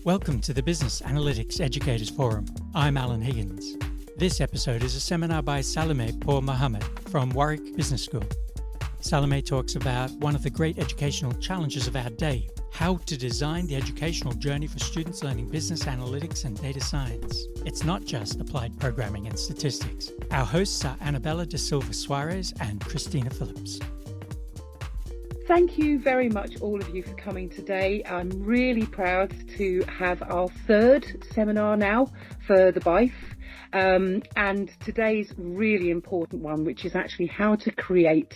Welcome to the Business Analytics Educators Forum. I'm Alan Higgins. This episode is a seminar by Salimeh Mohammad from Warwick Business School. Salimeh talks about one of the great educational challenges of our day, how to design the educational journey for students learning business analytics and data science. It's not just applied programming and statistics. Our hosts are Annabella de Silva Suarez and Christina Phillips. Thank you very much, all of you, for coming today. I'm really proud to have our third seminar now for the BIFE. And today's really important one, which is actually how to create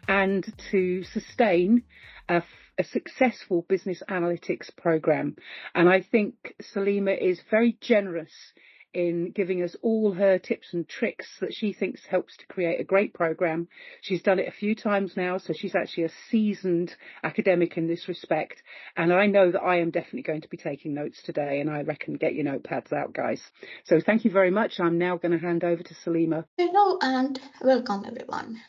and to sustain a successful business analytics program. And I think Salimeh is very generous in giving us all her tips and tricks that she thinks helps to create a great program. She's done it a few times now, so she's actually a seasoned academic in this respect. And I know that I am definitely going to be taking notes today, and I reckon get your notepads out, guys. So thank you very much. I'm now going to hand over to Salimeh. Hello and welcome, everyone.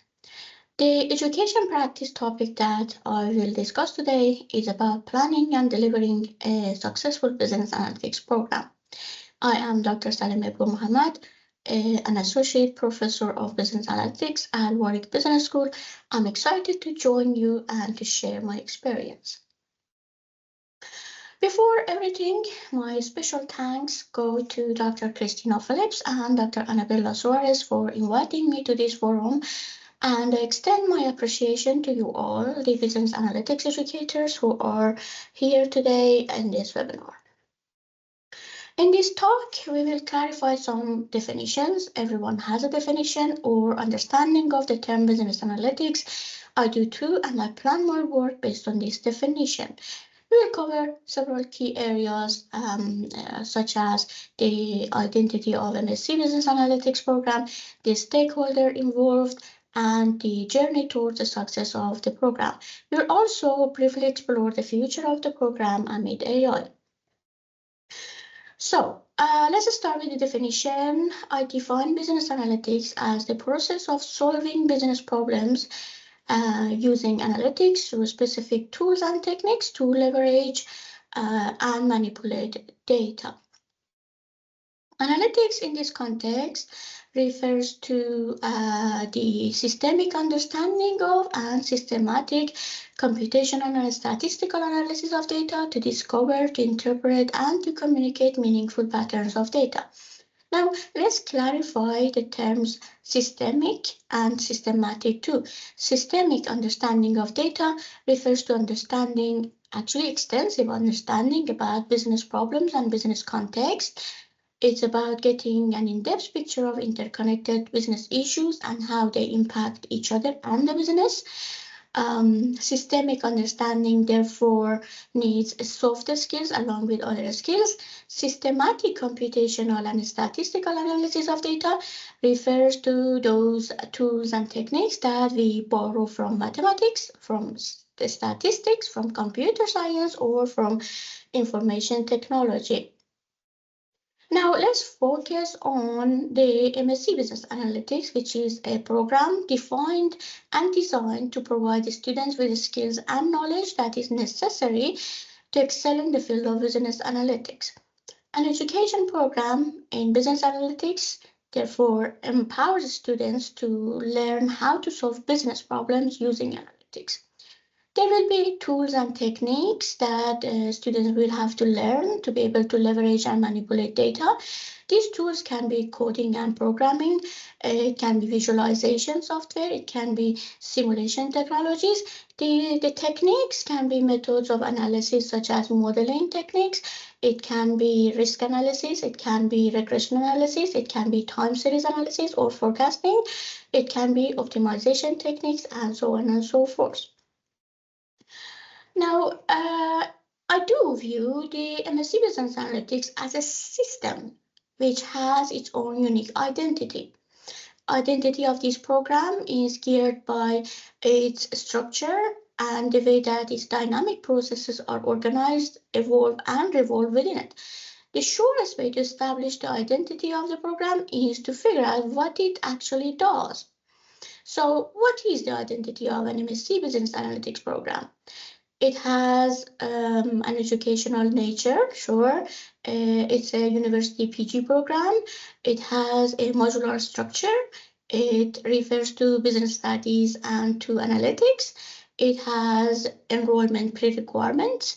The education practice topic that I will discuss today is about planning and delivering a successful business analytics program. I am Dr. Salimeh Mohammad, an associate professor of business analytics at Warwick Business School. I'm excited to join you and to share my experience. Before everything, my special thanks go to Dr. Christina Phillips and Dr. Annabella Suarez for inviting me to this forum, and I extend my appreciation to you all, the business analytics educators who are here today in this webinar. In this talk, we will clarify some definitions. Everyone has a definition or understanding of the term business analytics. I do too, and I plan my work based on this definition. We will cover several key areas, such as the identity of MSc Business Analytics program, the stakeholder involved, and the journey towards the success of the program. We will also briefly explore the future of the program amid AI. So let's start with the definition. I define business analytics as the process of solving business problems using analytics through specific tools and techniques to leverage and manipulate data. Analytics in this context refers to the systemic understanding of and systematic computational and statistical analysis of data to discover, to interpret, and to communicate meaningful patterns of data. Now, let's clarify the terms systemic and systematic too. Systemic understanding of data refers to understanding, actually extensive understanding about business problems and business context. It's about getting an in-depth picture of interconnected business issues and how they impact each other and the business. Systemic understanding, therefore, needs softer skills along with other skills. Systematic computational and statistical analysis of data refers to those tools and techniques that we borrow from mathematics, from the statistics, from computer science, or from information technology. Now, let's focus on the MSc Business Analytics, which is a program defined and designed to provide the students with the skills and knowledge that is necessary to excel in the field of business analytics. An education program in business analytics, therefore, empowers students to learn how to solve business problems using analytics. There will be tools and techniques that students will have to learn to be able to leverage and manipulate data. These tools can be coding and programming, it can be visualization software, it can be simulation technologies. The techniques can be methods of analysis such as modeling techniques, it can be risk analysis, it can be regression analysis, it can be time series analysis or forecasting, it can be optimization techniques, and so on and so forth. Now, I do view the MSc Business Analytics as a system which has its own unique identity. Identity of this program is geared by its structure and the way that its dynamic processes are organized, evolve, and revolve within it. The surest way to establish the identity of the program is to figure out what it actually does. So, what is the identity of an MSc Business Analytics program? It has an educational nature, sure. It's a university PG program. It has a modular structure. It refers to business studies and to analytics. It has enrollment pre-requirements,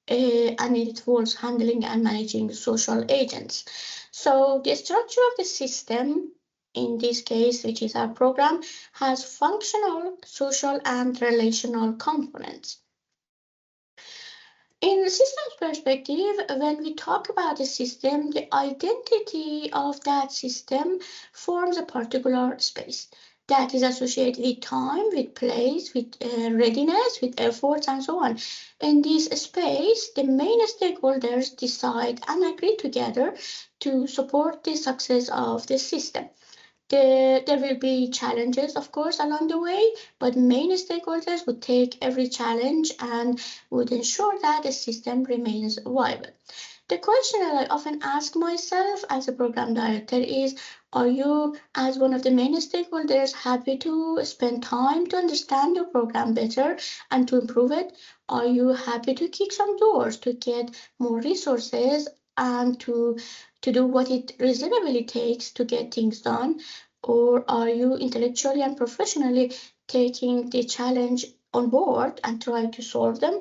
and it involves handling and managing social agents. So the structure of the system, in this case, which is our program, has functional, social, and relational components. In the systems perspective, when we talk about a system, the identity of that system forms a particular space that is associated with time, with place, with readiness, with efforts, and so on. In this space, the main stakeholders decide and agree together to support the success of the system. There will be challenges, of course, along the way, but main stakeholders would take every challenge and would ensure that the system remains viable. The question that I often ask myself as a program director is, are you, as one of the main stakeholders, happy to spend time to understand your program better and to improve it? Are you happy to kick some doors to get more resources and to do what it reasonably takes to get things done? Or are you intellectually and professionally taking the challenge on board and try to solve them?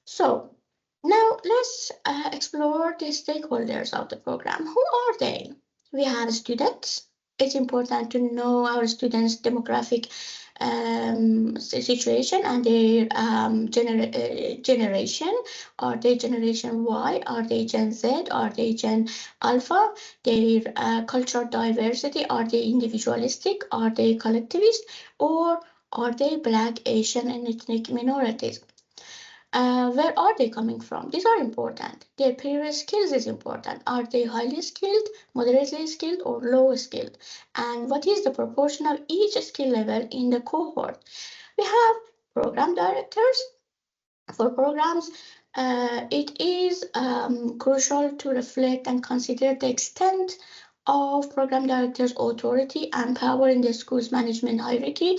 So now let's explore the stakeholders of the program. Who are they? We have students. It's important to know our students' demographic situation and their generation. Are they Generation Y? Are they Gen Z? Are they Gen Alpha? Their cultural diversity. Are they individualistic? Are they collectivist? Or are they Black, Asian, and ethnic minorities? Where are they coming from? These are important. Their previous skills is important. Are they highly skilled, moderately skilled, or low skilled? And what is the proportion of each skill level in the cohort? We have program directors. For programs, it is crucial to reflect and consider the extent of program director's authority and power in the school's management hierarchy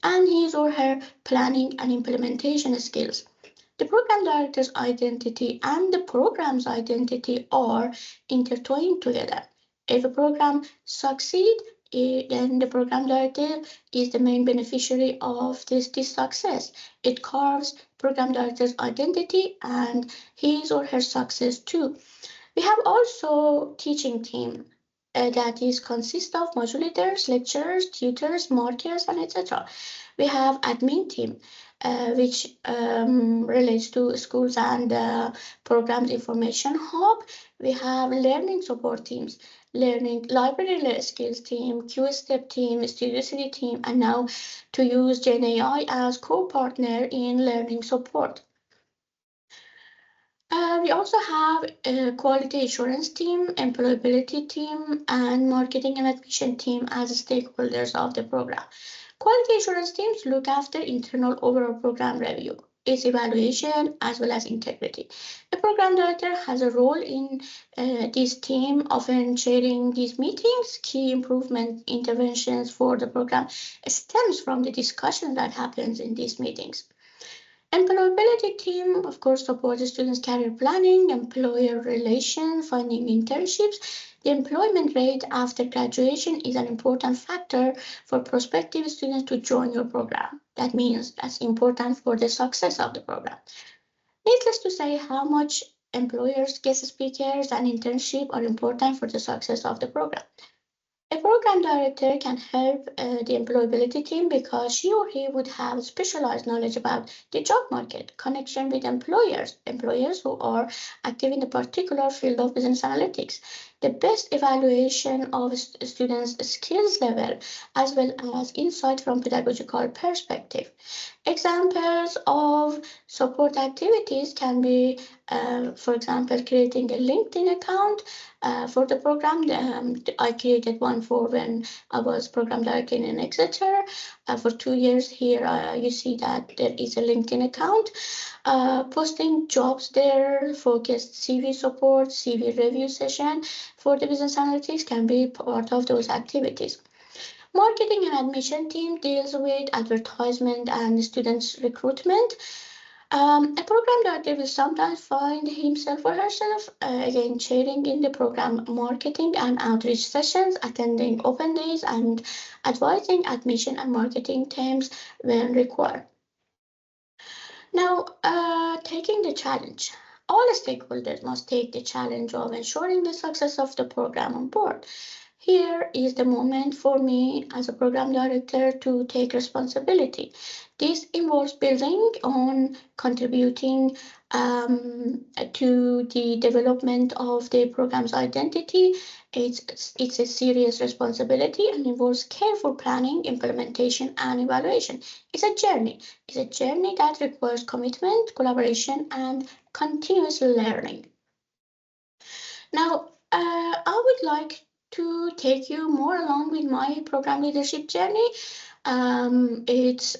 and his or her planning and implementation skills. The program director's identity and the program's identity are intertwined together. If a program succeeds, then the program director is the main beneficiary of this success. It carves program director's identity and his or her success too. We have also teaching team that is consist of modulators, lecturers, tutors, markers, and etc. We have admin team, which relates to schools and programs information hub. We have learning support teams, learning library skills team, Q-Step team, Studio City team, and now to use GenAI as co-partner in learning support. We also have a quality assurance team, employability team, and marketing and admission team as stakeholders of the program. Quality assurance teams look after internal overall program review, its evaluation, as well as integrity. The program director has a role in this team, often chairing these meetings. Key improvement interventions for the program stems from the discussion that happens in these meetings. Employability team, of course, supports students' career planning, employer relations, finding internships. The employment rate after graduation is an important factor for prospective students to join your program. That means that's important for the success of the program. Needless to say, how much employers, guest speakers, and internship are important for the success of the program. A program director can help the employability team because she or he would have specialized knowledge about the job market, connection with employers who are active in a particular field of business analytics, the best evaluation of students' skills level, as well as insight from pedagogical perspective. Examples of support activities can be, for example, creating a LinkedIn account for the program. I created one for when I was program director in Exeter for 2 years. Here you see that there is a LinkedIn account. Posting jobs there, focused CV support, CV review session for the business analytics can be part of those activities. Marketing and admission team deals with advertisement and students recruitment. A program director will sometimes find himself or herself again chairing in the program marketing and outreach sessions, attending open days, and advising admission and marketing teams when required. Now, taking the challenge. All stakeholders must take the challenge of ensuring the success of the program on board. Here is the moment for me as a program director to take responsibility. This involves building on contributing to the development of the program's identity. It's a serious responsibility and involves careful planning, implementation, and evaluation. It's a journey. It's a journey that requires commitment, collaboration, and continuous learning. Now, I would like to take you more along with my program leadership journey. It's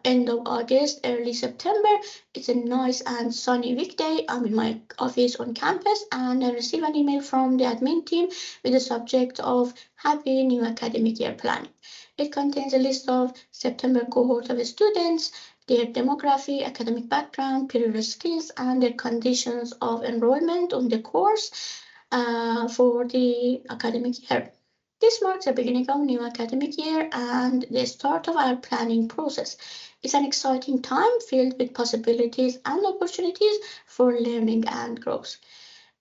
end of August, early September. It's a nice and sunny weekday. I'm in my office on campus and I receive an email from the admin team with the subject of Happy New Academic Year Planning. It contains a list of September cohort of students, their demography, academic background, previous skills, and their conditions of enrollment on the course for the academic year. This marks the beginning of a new academic year and the start of our planning process. It's an exciting time filled with possibilities and opportunities for learning and growth.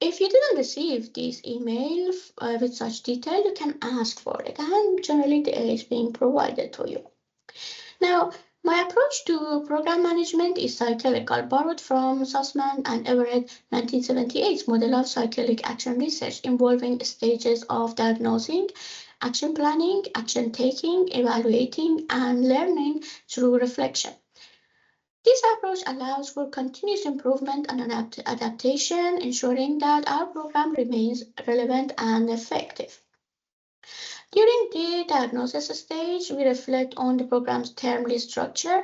If you didn't receive this email with such detail, you can ask for it, and generally it is being provided to you. Now, my approach to program management is cyclical, borrowed from Sussman and Everett 1978's model of cyclic action research involving stages of diagnosing, action planning, action taking, evaluating, and learning through reflection. This approach allows for continuous improvement and adaptation, ensuring that our program remains relevant and effective. During the diagnosis stage, we reflect on the program's termly structure.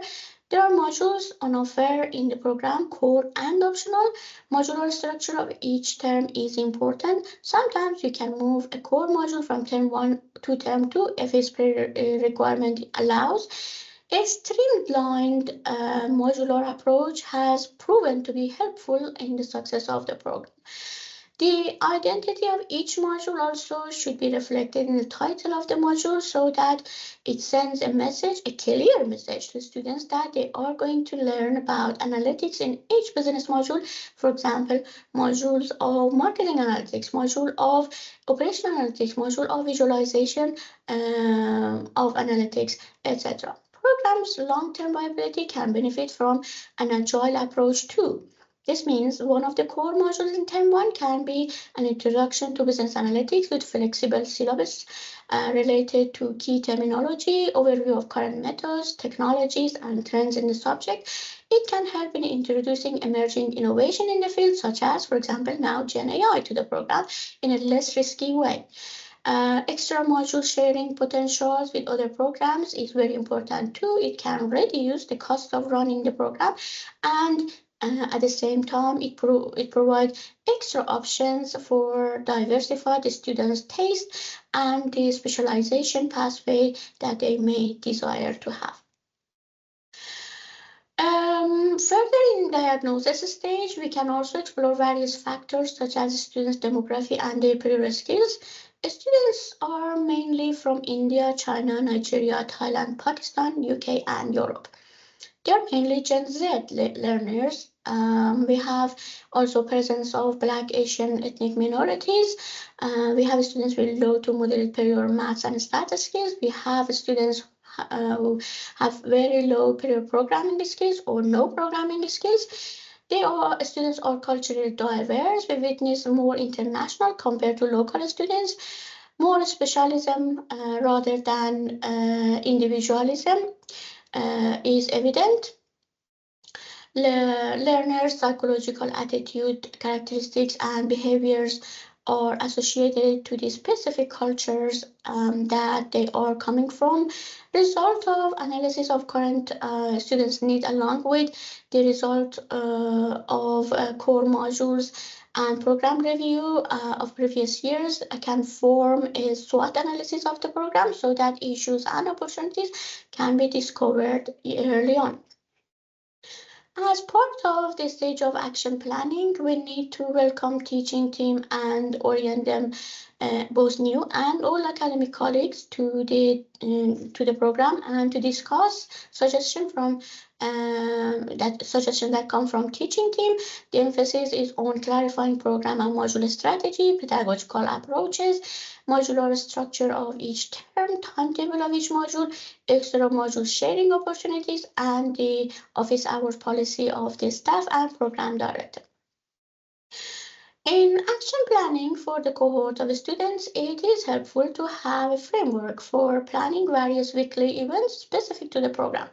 There are modules on offer in the program, core and optional. Modular structure of each term is important. Sometimes you can move a core module from term 1 to term 2 if its requirement allows. A streamlined modular approach has proven to be helpful in the success of the program. The identity of each module also should be reflected in the title of the module so that it sends a message, a clear message to students that they are going to learn about analytics in each business module. For example, modules of marketing analytics, module of operational analytics, module of visualization of analytics, etc. Programs' long-term viability can benefit from an agile approach too. This means one of the core modules in Term 1 can be an introduction to business analytics with flexible syllabus related to key terminology, overview of current methods, technologies, and trends in the subject. It can help in introducing emerging innovation in the field, such as, for example, now GenAI to the program in a less risky way. Extra module sharing potentials with other programs is very important too. It can reduce the cost of running the program and at the same time, it provides extra options for diversify the students' taste and the specialization pathway that they may desire to have. Further in diagnosis stage, we can also explore various factors such as students' demography and their previous skills. Students are mainly from India, China, Nigeria, Thailand, Pakistan, UK, and Europe. They are mainly Gen Z learners. We have also presence of Black, Asian ethnic minorities. We have students with low to moderate period maths and stats skills. We have students who have very low period programming skills or no programming skills. Students are culturally diverse. We witness more international compared to local students, more specialism rather than individualism is evident. Learners' psychological attitude, characteristics, and behaviors are associated to the specific cultures that they are coming from. Result of analysis of current students' need along with the result of core modules and program review of previous years can form a SWOT analysis of the program so that issues and opportunities can be discovered early on. As part of the stage of action planning, we need to welcome teaching team and orient them, both new and old academic colleagues, to the program and to discuss suggestions that come from teaching team. The emphasis is on clarifying program and module strategy, pedagogical approaches, modular structure of each term, timetable of each module, extra module sharing opportunities, and the office hours policy of the staff and program director. In action planning for the cohort of students, it is helpful to have a framework for planning various weekly events specific to the program.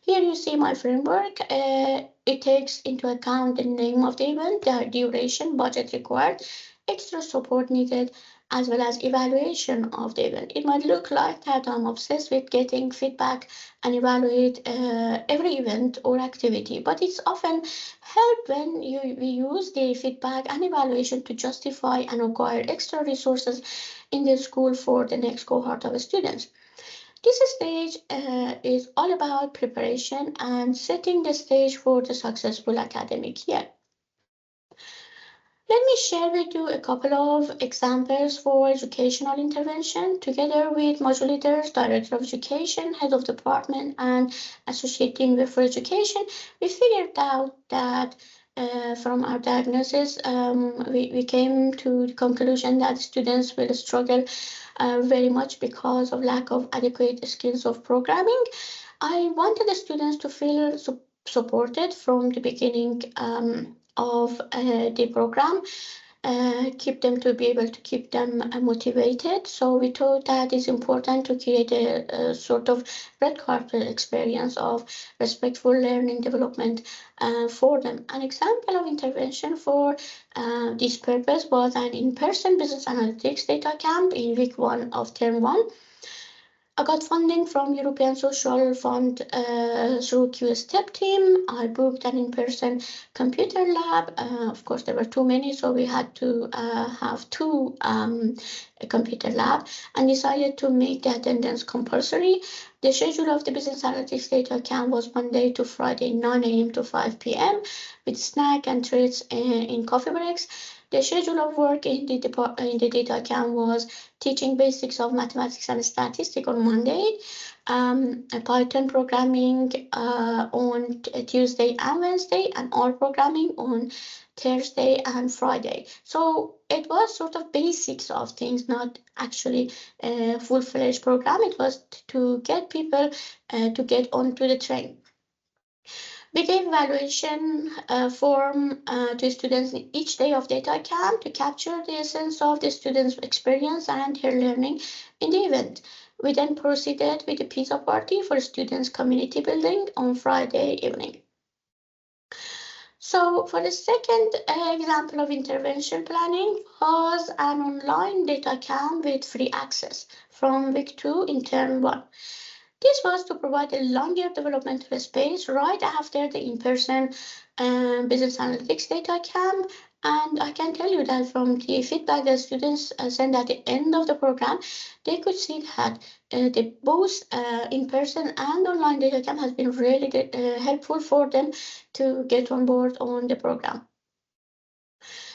Here you see my framework. It takes into account the name of the event, the duration, budget required, extra support needed, as well as evaluation of the event. It might look like that I'm obsessed with getting feedback and evaluate every event or activity, but it's often help when we use the feedback and evaluation to justify and acquire extra resources in the school for the next cohort of students. This stage is all about preparation and setting the stage for the successful academic year. Let me share with you a couple of examples for educational intervention. Together with module leaders, director of education, head of department, and associate dean for education, we figured out that from our diagnosis, we came to the conclusion that students will struggle very much because of lack of adequate skills of programming. I wanted the students to feel supported from the beginning of the program, keep them to be able to keep them motivated. So we thought that it's important to create a sort of red carpet experience of respectful learning development for them. An example of intervention for this purpose was an in-person business analytics data camp in week 1 of term 1. I got funding from European Social Fund through QSTEP team. I booked an in-person computer lab. Of course, there were too many, so we had to have 2 computer lab, and decided to make the attendance compulsory. The schedule of the business analytics data camp was Monday to Friday, 9 a.m. to 5 p.m. with snack and treats in coffee breaks. The schedule of work in the data camp was teaching basics of mathematics and statistics on Monday, Python programming on Tuesday and Wednesday, and R programming on Thursday and Friday. So it was sort of basics of things, not actually a full-fledged program. It was to get people to get onto the train. We gave evaluation form to students each day of data camp to capture the essence of the students' experience and their learning in the event. We then proceeded with a pizza party for students' community building on Friday evening. So for the second example of intervention planning was an online data camp with free access from week 2 in term 1. This was to provide a longer developmental space right after the in-person business analytics data camp. And I can tell you that from the feedback that students sent at the end of the program, they could see that the both in-person and online data camp has been really helpful for them to get on board on the program.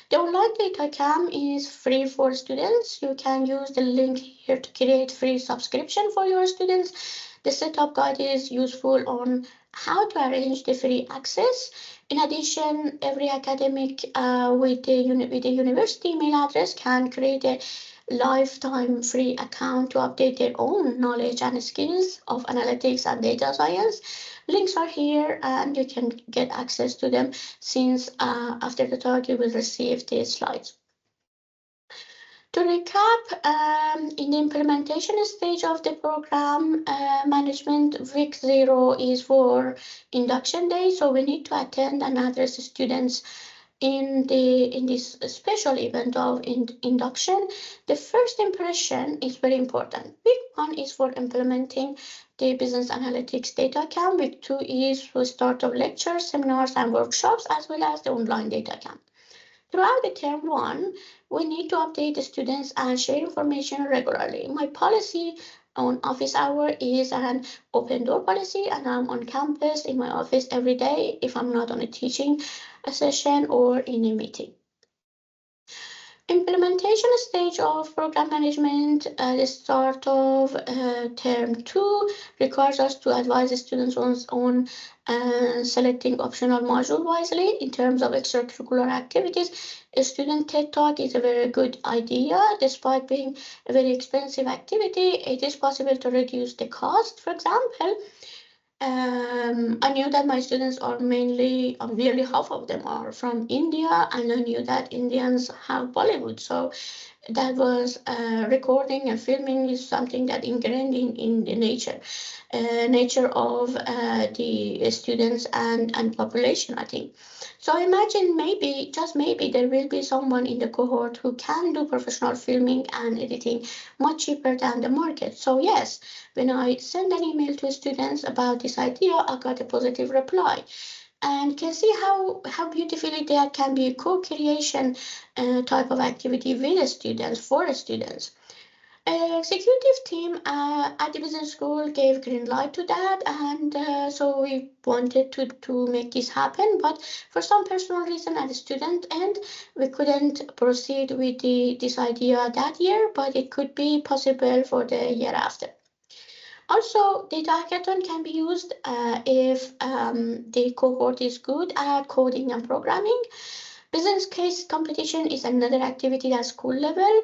The online data camp is free for students. You can use the link here to create free subscription for your students. The setup guide is useful on how to arrange the free access. In addition, every academic with the university email address can create a lifetime free account to update their own knowledge and skills of analytics and data science. Links are here and you can get access to them since after the talk you will receive these slides. To recap, in the implementation stage of the program management, week 0 is for induction day, so we need to attend and address students in this special event of induction. The first impression is very important. Week 1 is for implementing the business analytics data camp. Week 2 is for start of lectures, seminars, and workshops, as well as the online data camp. Throughout the term 1, we need to update the students and share information regularly. My policy on office hour is an open door policy, and I'm on campus in my office every day if I'm not on a teaching session or in a meeting. Implementation stage of program management at the start of term 2 requires us to advise the students on selecting optional module wisely. In terms of extracurricular activities, a student TED Talk is a very good idea. Despite being a very expensive activity, it is possible to reduce the cost. For example, I knew that my students are mainly, nearly half of them are from India, and I knew that Indians have Bollywood. So that was recording and filming is something that ingrained in the nature of the students and population, I think. So I imagine maybe, just maybe, there will be someone in the cohort who can do professional filming and editing much cheaper than the market. So yes, when I send an email to students about this idea, I got a positive reply, and can see how beautifully there can be a co-creation type of activity with the students, for the students. Executive team at the business school gave green light to that, and so we wanted to make this happen, but for some personal reason at the student end, we couldn't proceed with this idea that year, but it could be possible for the year after. Also, the hackathon can be used if the cohort is good at coding and programming. Business case competition is another activity at school level.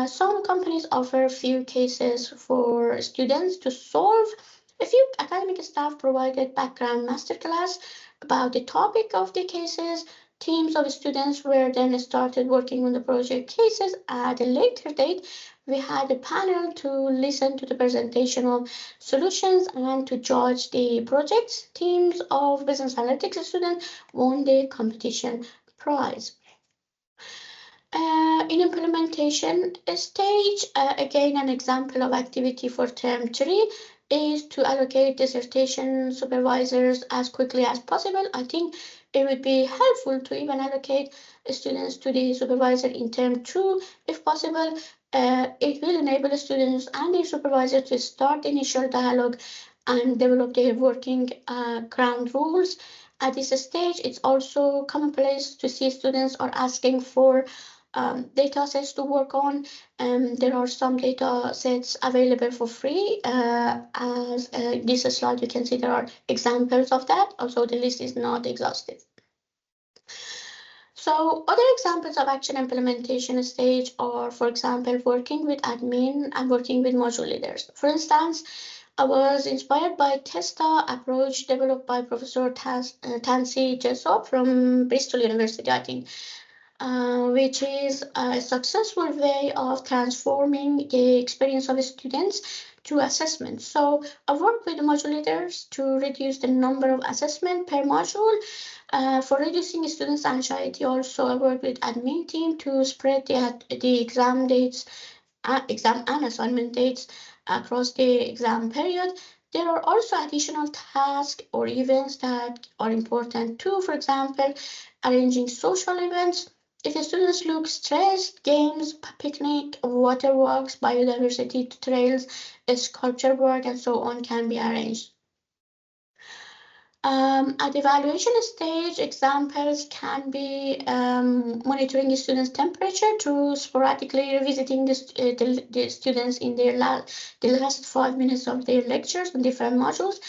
Some companies offer few cases for students to solve. A few academic staff provided background masterclass about the topic of the cases. Teams of students were then started working on the project cases. At a later date, we had a panel to listen to the presentation of solutions and to judge the projects. Teams of business analytics students won the competition prize. In implementation stage, again, an example of activity for term 3 is to allocate dissertation supervisors as quickly as possible. I think it would be helpful to even allocate students to the supervisor in term 2 if possible. It will enable the students and the supervisor to start initial dialogue and develop their working ground rules. At this stage, it's also commonplace to see students are asking for data sets to work on. There are some data sets available for free. As this slide, you can see there are examples of that. Also, the list is not exhaustive. So other examples of action implementation stage are, for example, working with admin and working with module leaders. For instance, I was inspired by TESTA approach developed by Professor Tansy Jessop from Bristol University, I think, which is a successful way of transforming the experience of students to assessment. So I work with module leaders to reduce the number of assessment per module. For reducing students' anxiety, also I work with admin team to spread the exam dates, exam and assignment dates across the exam period. There are also additional tasks or events that are important too. For example, arranging social events. If the students look stressed, games, picnic, waterwalks, biodiversity trails, sculpture work, and so on can be arranged. At the evaluation stage, examples can be monitoring the students' temperature through sporadically revisiting the students in the last 5 minutes of their lectures on different modules.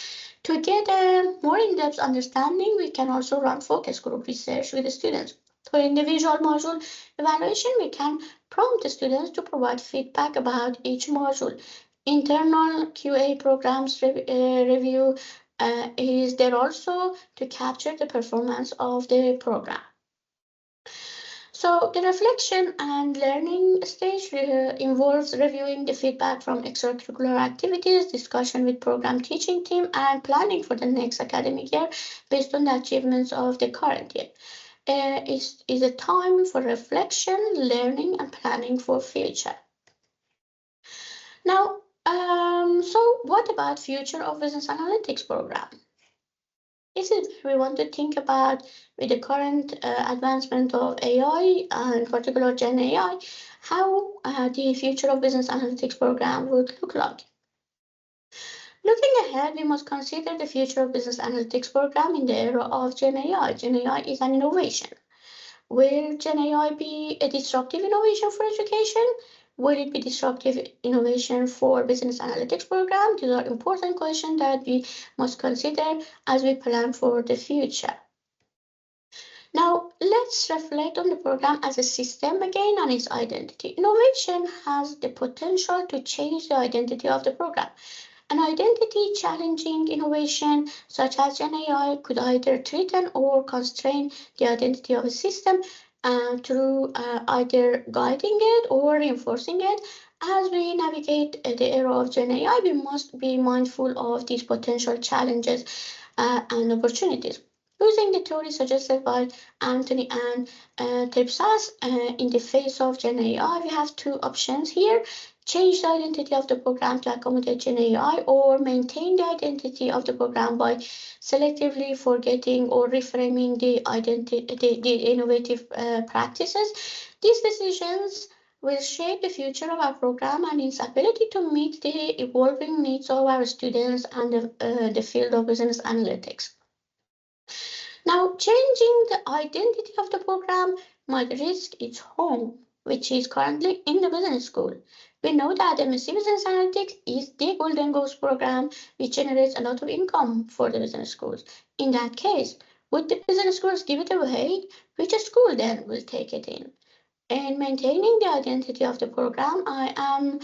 To get a more in-depth understanding, we can also run focus group research with the students. For individual module evaluation, we can prompt the students to provide feedback about each module. Internal QA programs review is there also to capture the performance of the program. So the reflection and learning stage involves reviewing the feedback from extracurricular activities, discussion with program teaching team, and planning for the next academic year based on the achievements of the current year. Is a time for reflection, learning, and planning for future. Now, so what about future of business analytics program? Is it we want to think about with the current advancement of AI and in particular GenAI, how the future of business analytics program would look like? Looking ahead, we must consider the future of business analytics program in the era of GenAI. GenAI is an innovation. Will GenAI be a disruptive innovation for education? Will it be disruptive innovation for business analytics program? These are important questions that we must consider as we plan for the future. Now, let's reflect on the program as a system again and its identity. Innovation has the potential to change the identity of the program. An identity challenging innovation such as GenAI could either threaten or constrain the identity of a system through either guiding it or reinforcing it. As we navigate the era of GenAI, we must be mindful of these potential challenges and opportunities. Using the theory suggested by Anthony and Tripsas in the face of GenAI, we have two options here: change the identity of the program to accommodate GenAI, or maintain the identity of the program by selectively forgetting or reframing the innovative practices. These decisions will shape the future of our program and its ability to meet the evolving needs of our students and the field of business analytics. Now, changing the identity of the program might risk its home, which is currently in the business school. We know that MSc Business Analytics is the Golden Goose program, which generates a lot of income for the business schools. In that case, would the business schools give it away? Which school then will take it in? In maintaining the identity of the program, I am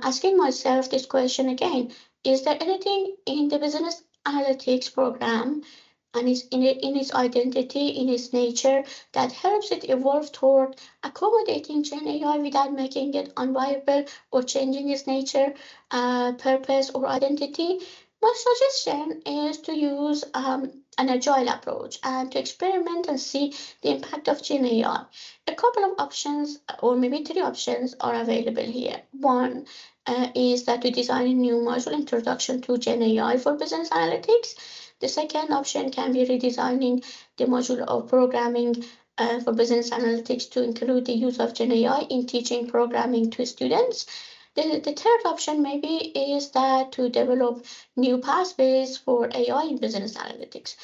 asking myself this question again. Is there anything in the business analytics program and in its identity, in its nature, that helps it evolve toward accommodating GenAI without making it unviable or changing its nature, purpose, or identity? My suggestion is to use an agile approach and to experiment and see the impact of GenAI. A couple of options, or maybe three options, are available here. One is that we design a new module, Introduction to GenAI for Business Analytics. The second option can be redesigning the module of programming for business analytics to include the use of GenAI in teaching programming to students. The third option maybe is that to develop new pathways for AI in business analytics.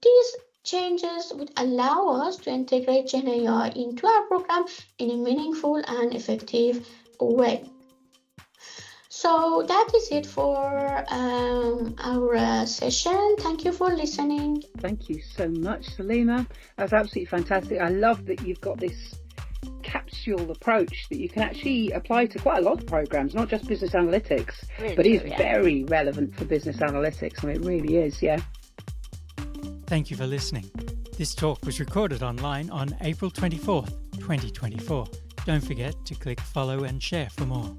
These changes would allow us to integrate GenAI into our program in a meaningful and effective way. So that is it for our session. Thank you for listening. Thank you so much, Salimeh. That's absolutely fantastic. I love that you've got this capsule approach that you can actually apply to quite a lot of programs, not just business analytics, but it is very relevant for business analytics. I mean, it really is, yeah. Thank you for listening. This talk was recorded online on April 24th, 2024. Don't forget to click follow and share for more.